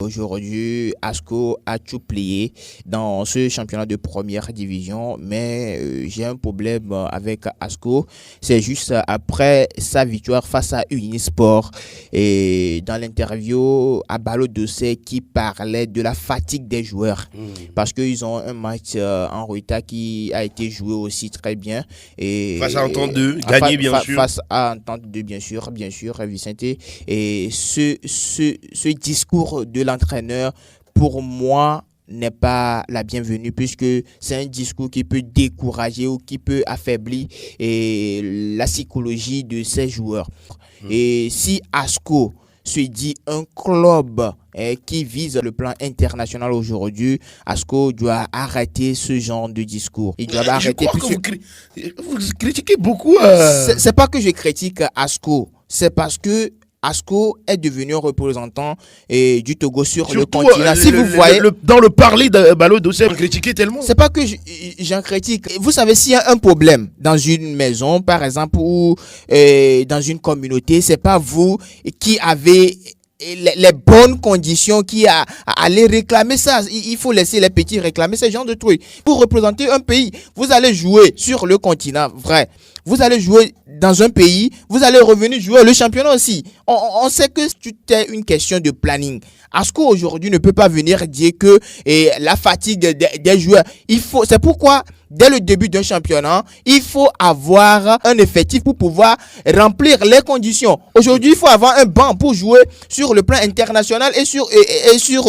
Aujourd'hui, Asco a tout plié dans ce championnat de première division, mais j'ai un problème avec Asco. C'est juste après sa victoire face à Unisport et dans l'interview à Ballot Dossé qui parlait de la fatigue des joueurs parce qu'ils ont un match en retard qui a été joué aussi très bien. Et, face à Entente 2, gagné bien sûr. Face à Entente 2, bien sûr, Vicente. Et ce discours de l'entraîneur, pour moi, n'est pas la bienvenue puisque c'est un discours qui peut décourager ou qui peut affaiblir la psychologie de ces joueurs. Et si Asco se dit un club qui vise le plan international aujourd'hui, Asco doit arrêter ce genre de discours. Il doit arrêter. Je crois que vous critiquez beaucoup. C'est pas que je critique Asco, c'est parce que Asco est devenu un représentant du Togo sur le continent. Si vous voyez, dans le parler de Ballot Dossé, vous critiquez tellement. C'est pas que j'en critique. Vous savez, s'il y a un problème dans une maison, par exemple, ou dans une communauté, c'est pas vous qui avez les bonnes conditions qui à aller réclamer ça. Il faut laisser les petits réclamer ce genre de trucs. Pour représenter un pays, vous allez jouer sur le continent, vrai. Vous allez jouer dans un pays, vous allez revenir jouer le championnat aussi. On sait que c'est une question de planning. Asco aujourd'hui ne peut pas venir dire que la fatigue des joueurs, c'est pourquoi dès le début d'un championnat, il faut avoir un effectif pour pouvoir remplir les conditions. Aujourd'hui, il faut avoir un banc pour jouer sur le plan international et sur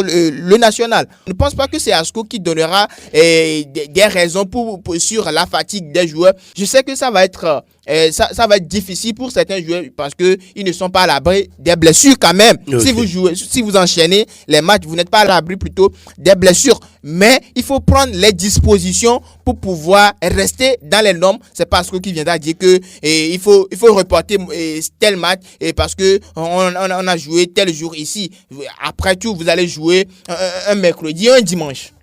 le national. Je ne pense pas que c'est Asco qui donnera des raisons sur la fatigue des joueurs. Je sais que ça va être difficile pour certains joueurs parce que ils ne sont pas à l'abri des blessures quand même. Okay. Si vous enchaînez les matchs, vous n'êtes pas à l'abri plutôt des blessures. Mais il faut prendre les dispositions pour pouvoir rester dans les normes. C'est pas ce qui viendra dire que il faut reporter tel match parce que on a joué tel jour ici. Après tout, vous allez jouer un mercredi, un dimanche.